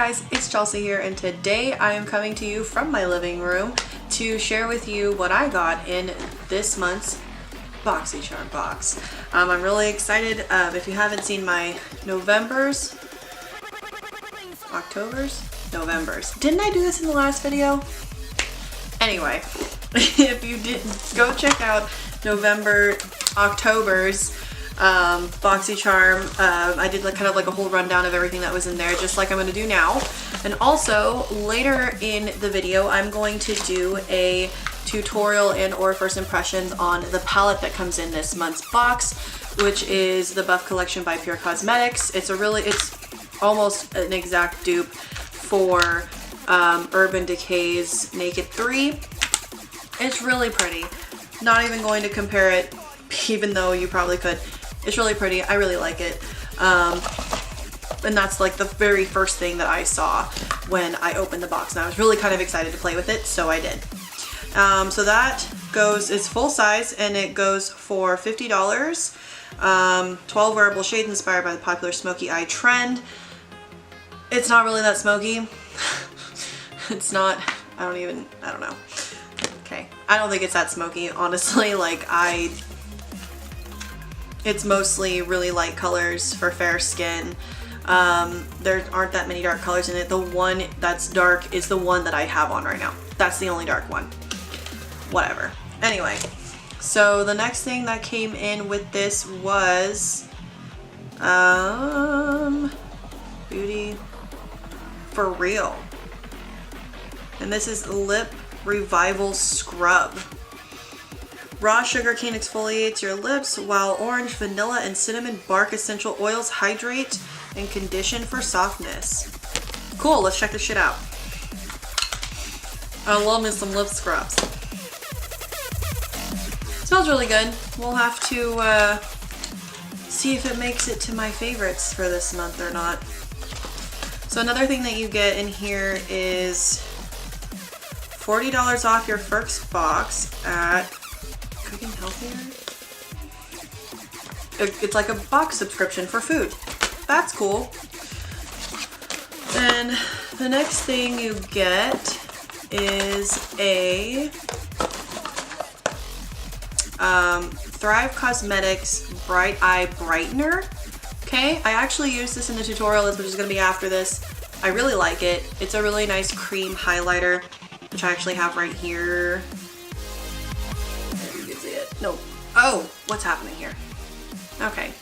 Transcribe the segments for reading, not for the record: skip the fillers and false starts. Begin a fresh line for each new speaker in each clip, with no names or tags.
guys, it's Chelsey here, and today I am coming to you from my living room to share with you what I got in this month's Boxycharm box. I'm really excited. If you haven't seen my Novembers, didn't I do this in the last video? Anyway, if you didn't, go check out October's Boxycharm. I did kind of a whole rundown of everything that was in there, just like I'm going to do now. And also later in the video I'm going to do a tutorial and or first impressions on the palette that comes in this month's box, which is the Buff Collection by Pure Cosmetics. It's almost an exact dupe for Urban Decay's Naked 3. It's really pretty. Not even going to compare it, even though you probably could. It's really pretty. I really like it. And that's like the very first thing that I saw when I opened the box. And I was really kind of excited to play with it, so I did. So that it's full size and it goes for $50. 12 wearable shades inspired by the popular smoky eye trend. It's not really that smoky. It's not, I don't know. Okay. I don't think it's that smoky, honestly. It's mostly really light colors for fair skin. There aren't that many dark colors in it. The one that's dark is the one that I have on right now. That's the only dark one. Whatever. Anyway, so the next thing that came in with this was Beauty for Real. And this is Lip Revival Scrub. Raw sugarcane exfoliates your lips, while orange, vanilla, and cinnamon bark essential oils hydrate and condition for softness. Cool, let's check this shit out. I love me some lip scrubs. Smells really good. We'll have to see if it makes it to my favorites for this month or not. So another thing that you get in here is $40 off your first box at Cooking Healthier. It's like a box subscription for food. That's cool. And the next thing you get is a Thrive Cosmetics Bright Eye Brightener. Okay, I actually used this in the tutorial, which is going to be after this. I really like it. It's a really nice cream highlighter, which I actually have right here. If you can see it. No. Oh, what's happening here? Okay,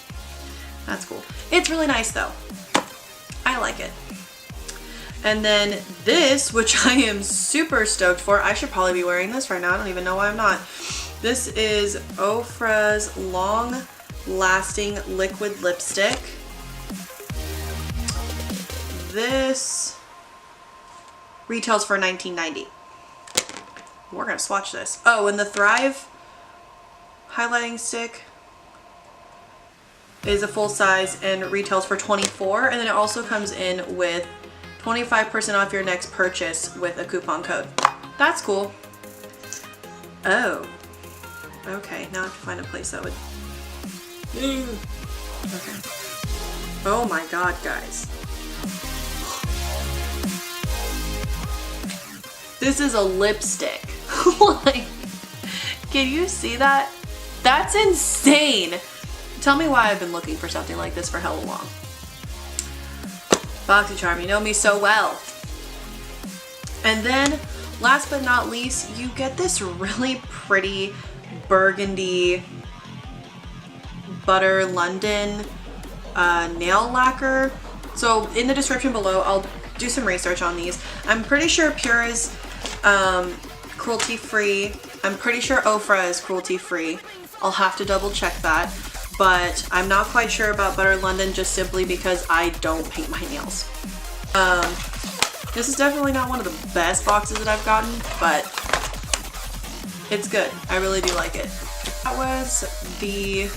that's cool. It's really nice though. I like it. And then this, which I am super stoked for. I should probably be wearing this right now. I don't even know why I'm not. This is Ofra's Long Lasting Liquid Lipstick. This retails for $19.90. We're gonna swatch this. Oh, and the Thrive highlighting stick is a full size and retails for $24. And then it also comes in with 25% off your next purchase with a coupon code. That's cool. Oh. Okay, now I have to find a place that would... Okay. Oh my god, guys. This is a lipstick. Like, can you see that? That's insane. Tell me why I've been looking for something like this for hella long. Boxycharm, you know me so well. And then, last but not least, you get this really pretty burgundy Butter London nail lacquer. So in the description below, I'll do some research on these. I'm pretty sure Pure is cruelty-free. I'm pretty sure Ofra is cruelty-free. I'll have to double check that. But I'm not quite sure about Butter London, just simply because I don't paint my nails. This is definitely not one of the best boxes that I've gotten, but it's good. I really do like it. That was the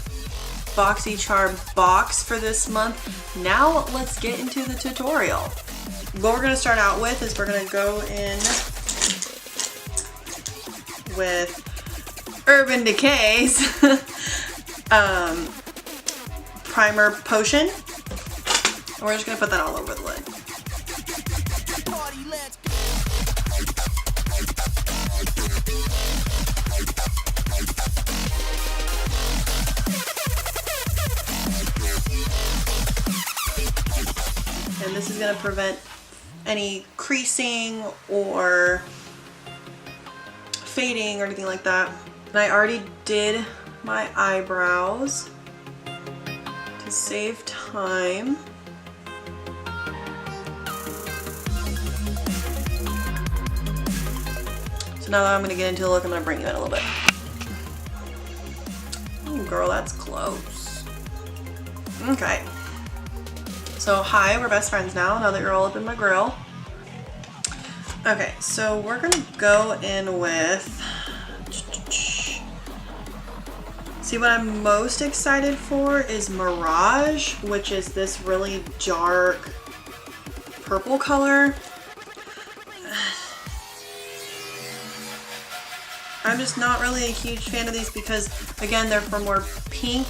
Boxycharm box for this month. Now let's get into the tutorial. What we're going to start out with is we're going to go in with Urban Decay's primer potion. And we're just going to put that all over the lid. gonna prevent any creasing or fading or anything like that. And I already did my eyebrows to save time. So now that I'm gonna get into the look, I'm gonna bring you in a little bit. Oh girl, that's close. Okay. So hi, we're best friends now that you're all up in my grill. Okay, so we're gonna go in with, see what I'm most excited for is Mirage, which is this really dark purple color. I'm just not really a huge fan of these because, again, they're for more pink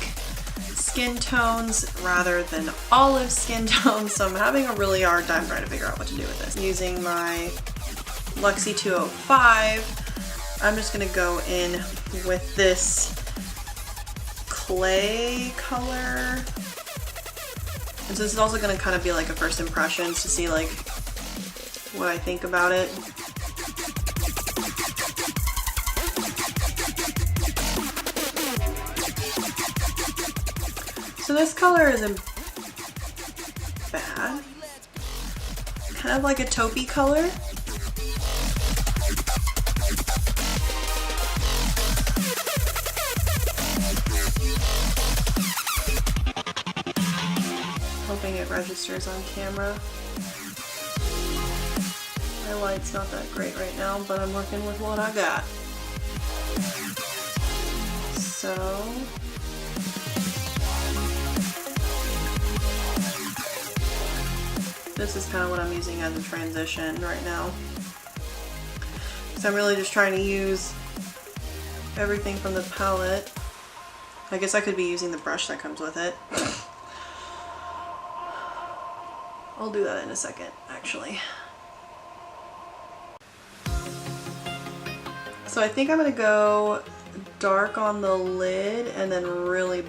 skin tones rather than olive skin tones, so I'm having a really hard time trying to figure out what to do with this. Using my Luxie 205, I'm just going to go in with this clay color. And so this is also going to kind of be like a first impressions to see like what I think about it. So this color isn't bad. Kind of like a taupey color. Hoping it registers on camera. My light's not that great right now, but I'm working with what I got. So this is kind of what I'm using as a transition right now. So I'm really just trying to use everything from the palette. I guess I could be using the brush that comes with it. I'll do that in a second, actually. So I think I'm gonna go dark on the lid and then really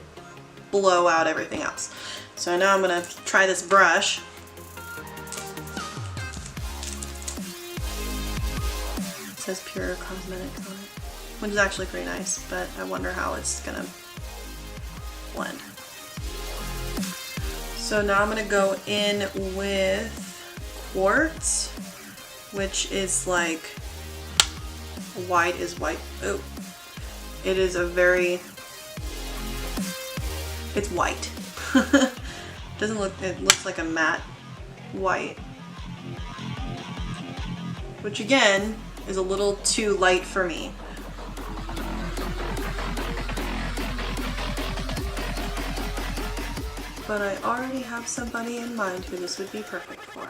blow out everything else. So now I'm gonna try this brush. It says Pure Cosmetics on it, which is actually pretty nice, but I wonder how it's gonna blend. So now I'm gonna go in with Quartz, which is like white is white. Oh, it is a very, it's white. Doesn't look, it looks like a matte white, which again is a little too light for me. But I already have somebody in mind who this would be perfect for.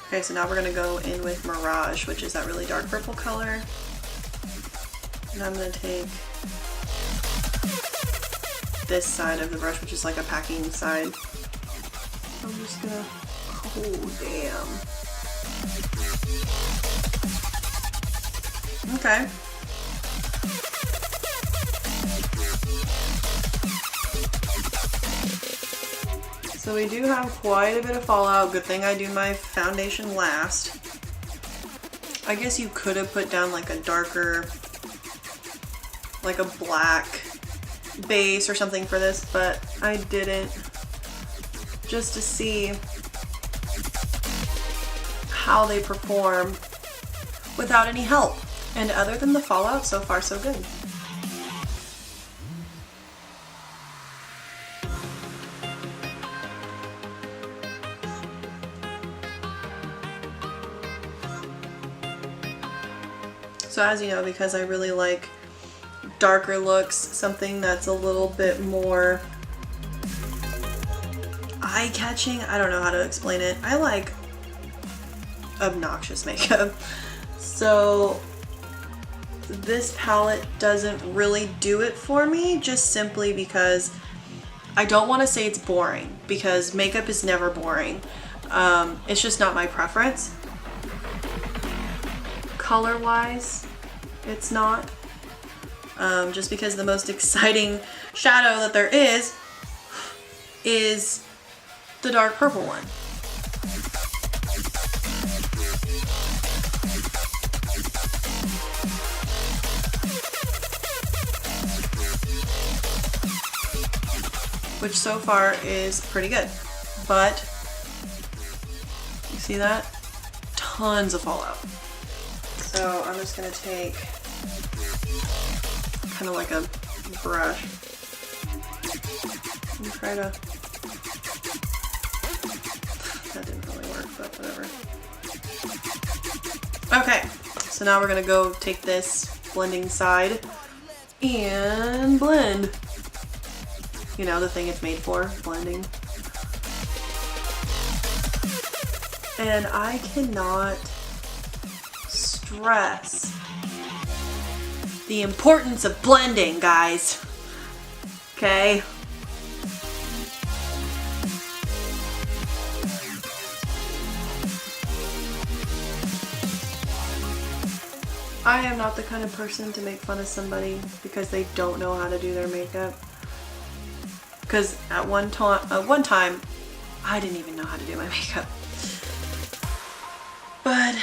Okay, so now we're gonna go in with Mirage, which is that really dark purple color. And I'm gonna take this side of the brush, which is like a packing side. I'm just gonna, oh damn. Okay. So we do have quite a bit of fallout. Good thing I do my foundation last. I guess you could have put down like a darker, like a black base or something for this, but I didn't, just to see how they perform without any help. And other than the fallout, so far so good. So as you know, because I really like darker looks, something that's a little bit more eye-catching, I don't know how to explain it. I like obnoxious makeup. So this palette doesn't really do it for me, just simply because I don't want to say it's boring, because makeup is never boring. It's just not my preference. Color-wise, it's not. Just because the most exciting shadow that there is the dark purple one. which so far is pretty good. But you see that? Tons of fallout. So I'm just gonna take kind of like a brush and try to, that didn't really work, but whatever. Okay, so now we're gonna go take this blending side and blend. You know, the thing it's made for, blending. And I cannot stress the importance of blending, guys. Okay? I am not the kind of person to make fun of somebody because they don't know how to do their makeup. Because at one time, I didn't even know how to do my makeup. But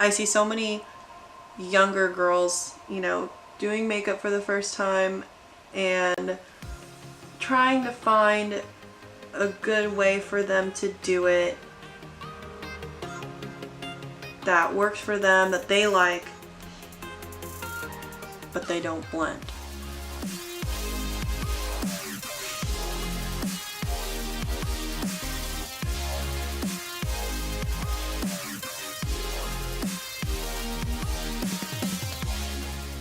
I see so many younger girls, you know, doing makeup for the first time and trying to find a good way for them to do it that works for them, that they like, but they don't blend.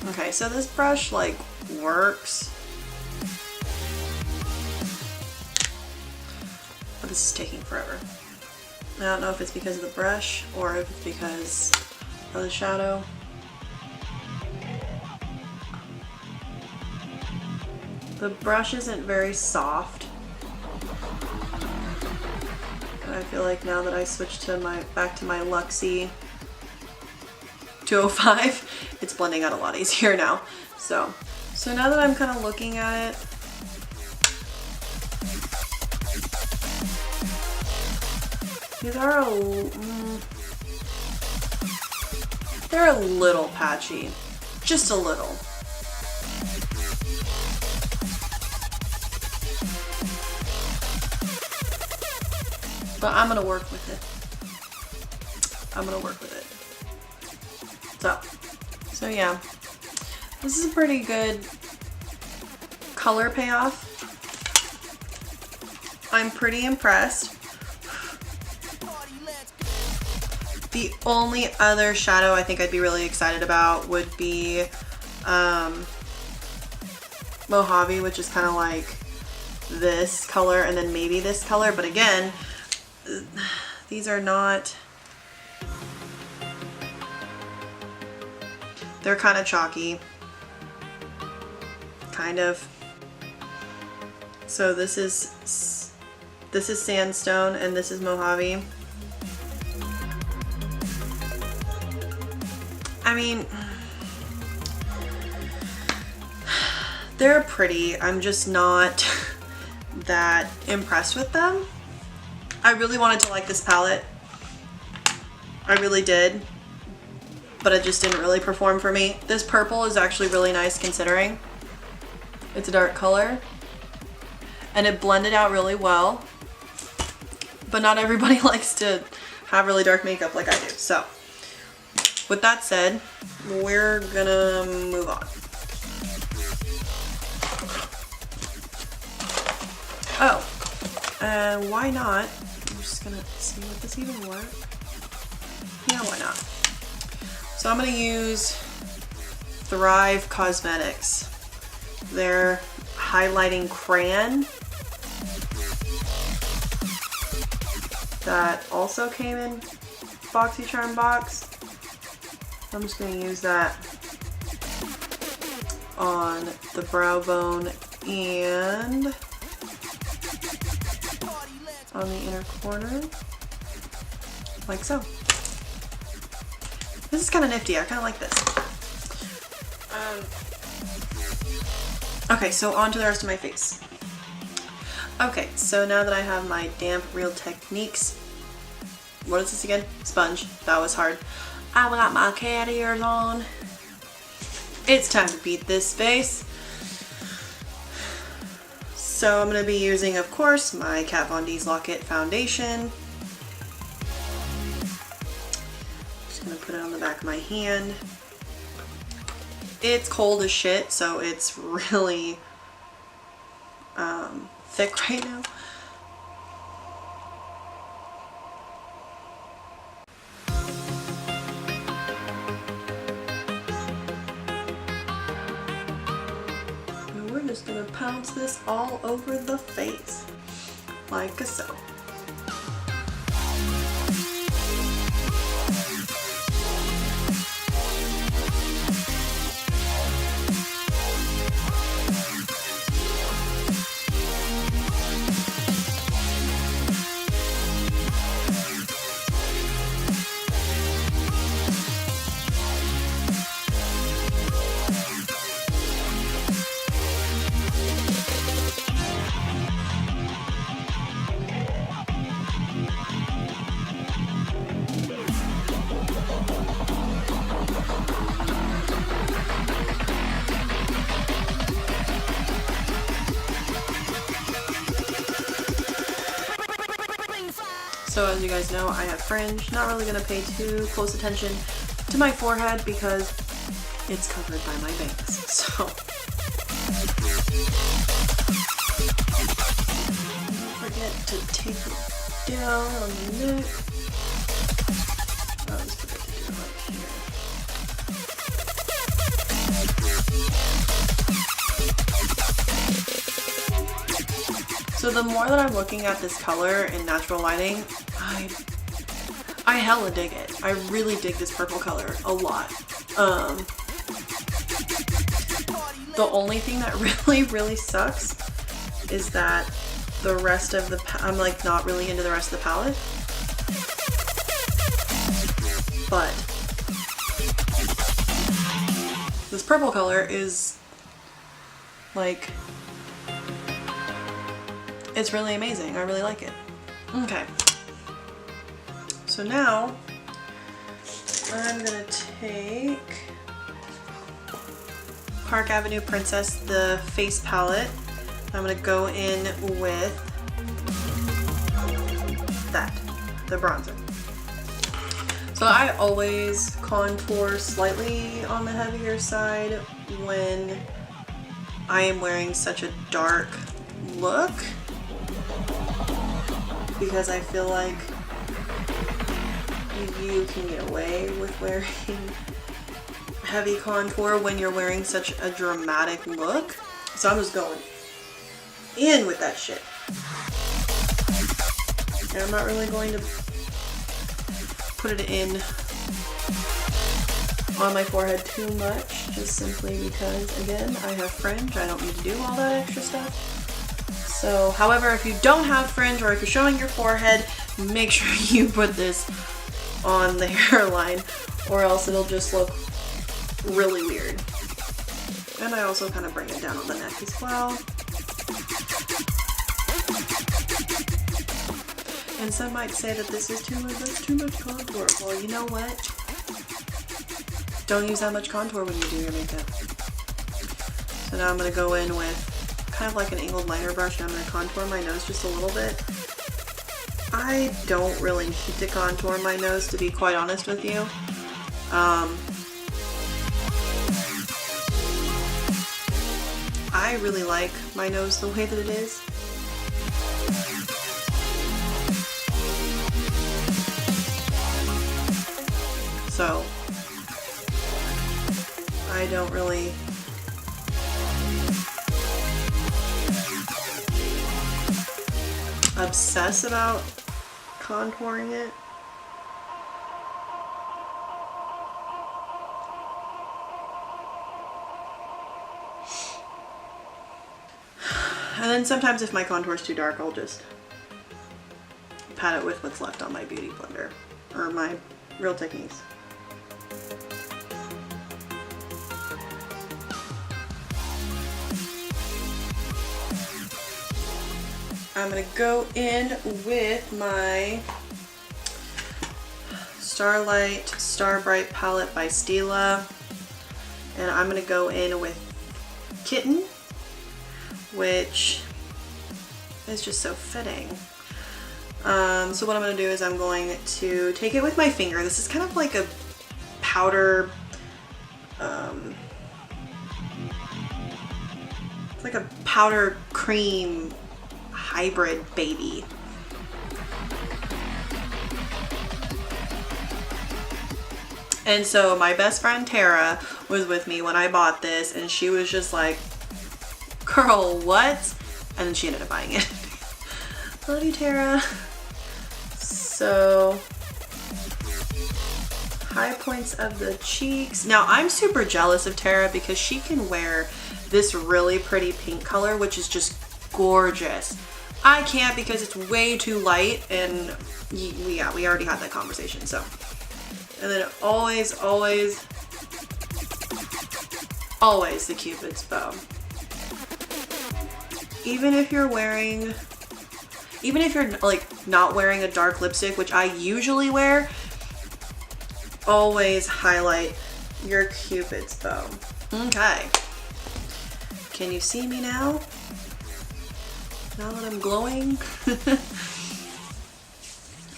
Okay, so this brush like works, but this is taking forever. I don't know if it's because of the brush or if it's because of the shadow. The brush isn't very soft. And I feel like now that I switched to back to my Luxie 205, it's blending out a lot easier now. So now that I'm kind of looking at it, these are they're a little patchy, just a little. But I'm gonna work with it. I'm gonna work with it. So yeah, this is a pretty good color payoff. I'm pretty impressed. The only other shadow I think I'd be really excited about would be Mojave, which is kind of like this color and then maybe this color, but again, these are not, they're kind of chalky, kind of. So this is sandstone and this is Mojave. I mean, they're pretty. I'm just not that impressed with them. I really wanted to like this palette. I really did. But it just didn't really perform for me. This purple is actually really nice considering it's a dark color. And it blended out really well. But not everybody likes to have really dark makeup like I do. So with that said, we're gonna move on. Oh, why not? I'm just gonna see, would this even work? Yeah, why not? So I'm gonna use Thrive Cosmetics. Their highlighting crayon that also came in Boxycharm box. I'm just going to use that on the brow bone and on the inner corner, like so. This is kind of nifty. I kind of like this. Okay, so on to the rest of my face. Okay, so now that I have my damp Real Techniques, what is this again? Sponge. That was hard. I've got my cat ears on. It's time to beat this face. So I'm going to be using, of course, my Kat Von D's Lock It foundation. Just going to put it on the back of my hand. It's cold as shit, so it's really thick right now. And we're just gonna pounce this all over the face, like so. So as you guys know, I have fringe. Not really going to pay too close attention to my forehead because it's covered by my bangs. So don't forget to tape it down on the neck. I always forget to do it right here. So the more that I'm looking at this color in natural lighting, I hella dig it. I really dig this purple color a lot. The only thing that really sucks is that the rest of the I'm like not really into the rest of the palette. But this purple color is like, it's really amazing. I really like it. Okay. So now I'm gonna take Park Avenue Princess, the face palette. I'm gonna go in with that, the bronzer. So I always contour slightly on the heavier side when I am wearing such a dark look, because I feel like you can get away with wearing heavy contour when you're wearing such a dramatic look. So I'm just going in with that shit. And I'm not really going to put it in on my forehead too much, just simply because, again, I have fringe. I don't need to do all that extra stuff. So, however, if you don't have fringe or if you're showing your forehead, make sure you put this on the hairline or else it'll just look really weird. And I also kind of bring it down on the neck as well. And some might say that this is too much contour. Well, you know what? Don't use that much contour when you do your makeup. So now I'm going to go in with kind of like an angled liner brush and I'm going to contour my nose just a little bit. I don't really need to contour my nose, to be quite honest with you. I really like my nose the way that it is. So I don't really obsess about contouring it. And then sometimes if my contour is too dark, I'll just pat it with what's left on my beauty blender or my Real Techniques. I'm going to go in with my Starlight Star Bright palette by Stila, and I'm going to go in with Kitten, which It's just so fitting. So what I'm going to do is I'm going to take it with my finger. This is kind of like a powder, it's like a powder cream hybrid baby. And so my best friend Tara was with me when I bought this, and she was just like, girl, what? And then she ended up buying it. Love you, Tara. So, high points of the cheeks. Now, I'm super jealous of Tara because she can wear this really pretty pink color, which is just gorgeous. I can't because it's way too light, and yeah, we already had that conversation, so. And then always the Cupid's bow. Even if you're like not wearing a dark lipstick, which I usually wear, always highlight your Cupid's bow. Okay. Can you see me now? Now that I'm glowing?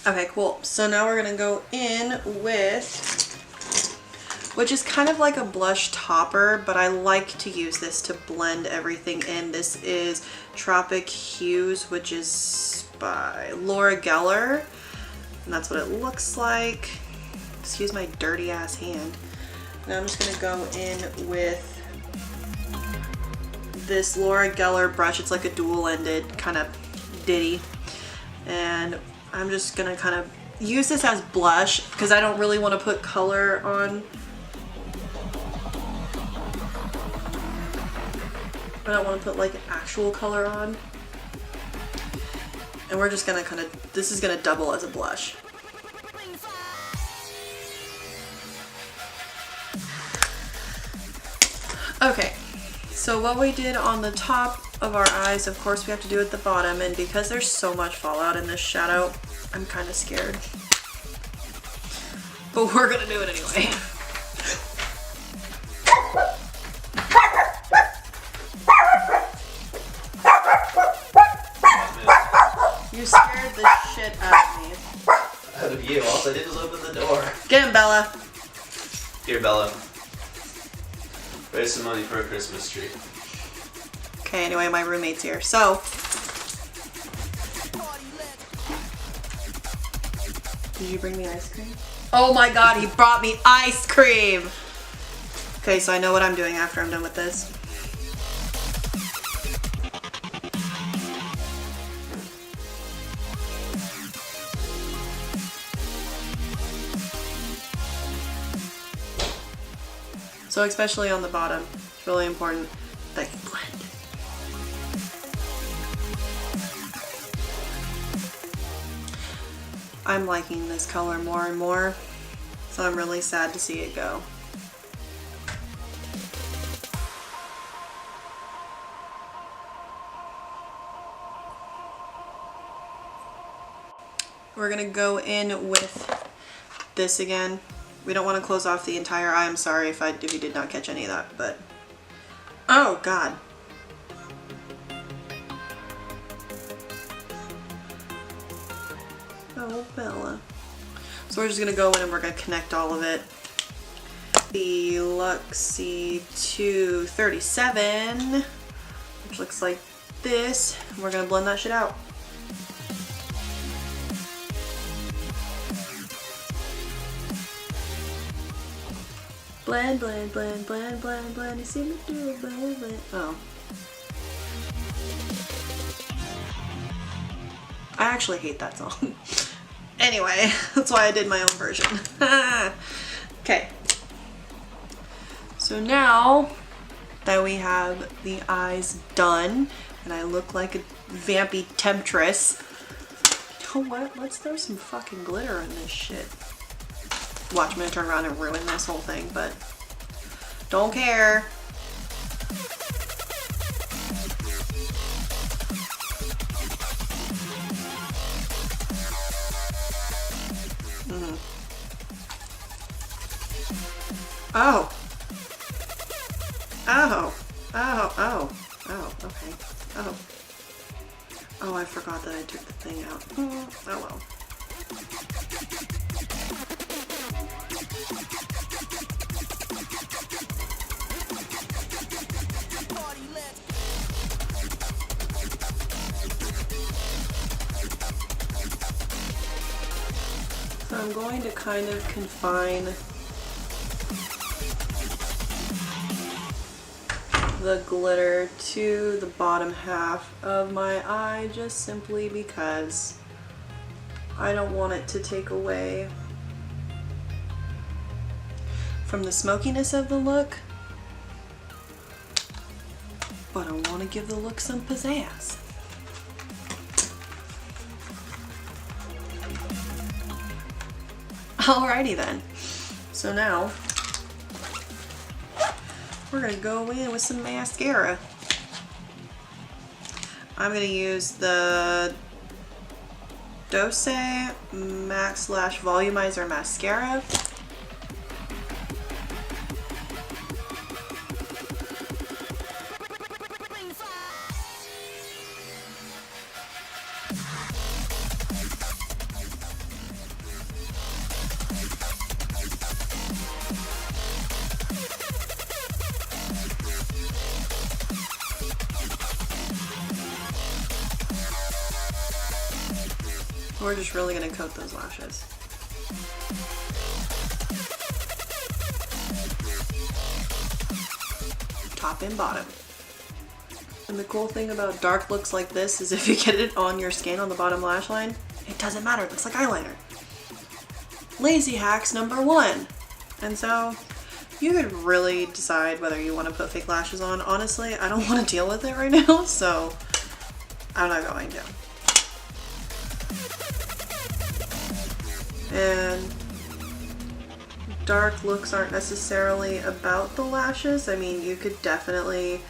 Okay, cool. So now we're gonna go in with, which is kind of like a blush topper, but I like to use this to blend everything in. This is Tropic Hues, which is by Laura Geller, and that's what it looks like. Excuse my dirty ass hand. Now I'm just gonna go in with this Laura Geller brush. It's like a dual-ended kind of ditty, and I'm just gonna kind of use this as blush because I don't really want to put color on. I don't want to put like actual color on. And we're just gonna kind of, this is gonna double as a blush. Okay, so what we did on the top of our eyes, of course we have to do at the bottom, and because there's so much fallout in this shadow, I'm kind of scared. But we're gonna do it anyway. You scared the shit out of me.
Out of you. All I did was open the door.
Get him, Bella.
Here, Bella. Raise some money for a Christmas tree.
Okay, anyway, my roommate's here. So, did you bring me ice cream? Oh my god, he brought me ice cream! Okay, so I know what I'm doing after I'm done with this. So especially on the bottom, it's really important that you blend. I'm liking this color more and more, so I'm really sad to see it go. We're gonna go in with this again. We don't want to close off the entire eye. I'm sorry if you did not catch any of that, but oh god. Oh, Bella. So we're just gonna go in and we're gonna connect all of it. The Luxie 237, which looks like this. And we're gonna blend that shit out. Blend, blend, blend, blend, blend, blend. You see me do it, blend, blend. Oh. I actually hate that song. Anyway, that's why I did my own version. Okay. So now that we have the eyes done, and I look like a vampy temptress, you know what? Let's throw some fucking glitter in this shit. Watch, I'm gonna turn around and ruin this whole thing, but don't care. Oh. Oh. Oh. Oh. Oh. Okay. Oh. Oh, I forgot that I took the thing out. Oh well. So I'm going to kind of confine the glitter to the bottom half of my eye, just simply because I don't want it to take away from the smokiness of the look, but I want to give the look some pizzazz. Alrighty then, so now we're gonna go in with some mascara. I'm gonna use the Dose Max Lash Volumizer Mascara. We're just really gonna coat those lashes. Top and bottom. And the cool thing about dark looks like this is if you get it on your skin on the bottom lash line, it doesn't matter, it looks like eyeliner. Lazy hacks number 1. And so you could really decide whether you want to put fake lashes on. Honestly, I don't want to deal with it right now, so I'm not going to. And dark looks aren't necessarily about the lashes. I mean, you could definitely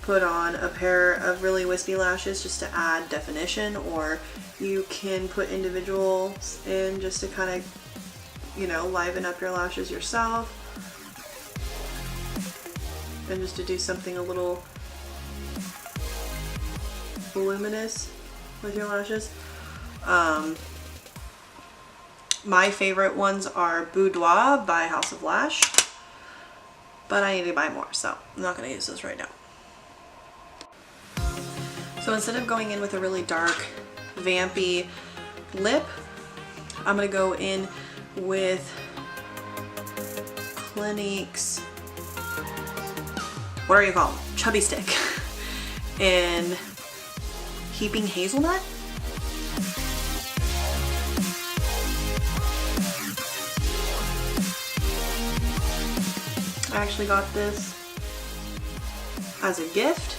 put on a pair of really wispy lashes just to add definition, or you can put individuals in just to kind of, you know, liven up your lashes yourself, and just to do something a little voluminous with your lashes. My favorite ones are Boudoir by House of Lash, but I need to buy more, so I'm not going to use those right now. So instead of going in with a really dark, vampy lip, I'm going to go in with Clinique's, what are you called? Chubby Stick in Heaping Hazelnut. I actually got this as a gift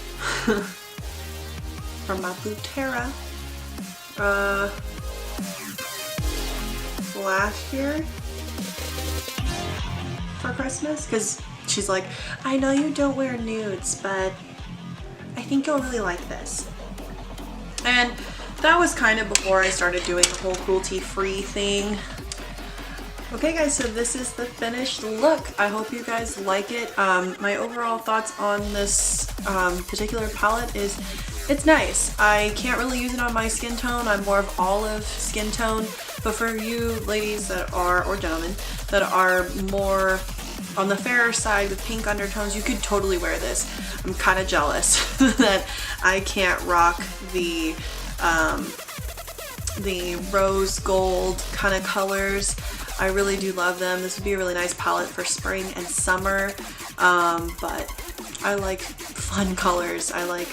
from my Butera last year for Christmas, because she's like, I know you don't wear nudes, but I think you'll really like this. And that was kind of before I started doing the whole cruelty-free thing. Okay guys, so this is the finished look. I hope you guys like it. My overall thoughts on this particular palette is it's nice. I can't really use it on my skin tone. I'm more of olive skin tone, but for you ladies that are, or gentlemen, that are more on the fairer side with pink undertones, you could totally wear this. I'm kind of jealous that I can't rock the rose gold kind of colors. I really do love them. This would be a really nice palette for spring and summer, but I like fun colors. I like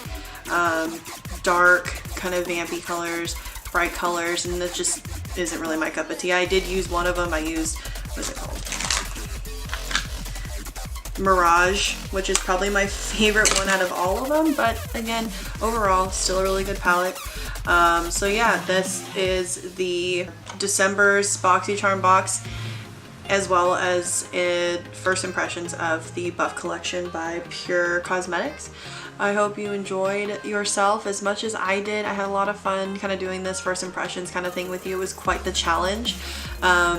dark, kind of vampy colors, bright colors, and that just isn't really my cup of tea. I did use one of them. I used, what's it called? Mirage, which is probably my favorite one out of all of them, but again, overall, still a really good palette. So yeah, this is the December's Boxycharm box, as well as first impressions of the Buff collection by Pure Cosmetics. I hope you enjoyed yourself as much as I did. I had a lot of fun kind of doing this first impressions kind of thing with you. It was quite the challenge.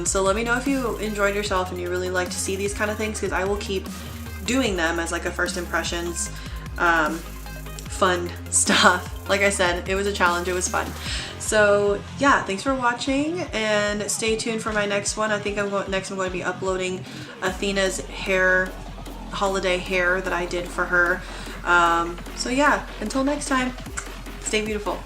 So let me know if you enjoyed yourself and you really like to see these kind of things, because I will keep doing them as like a first impressions fun stuff like I said, it was a challenge. It was fun. So yeah, thanks for watching, and stay tuned for my next one. I think I'm going to be uploading Athena's hair, holiday hair that I did for her. So yeah, until next time, stay beautiful.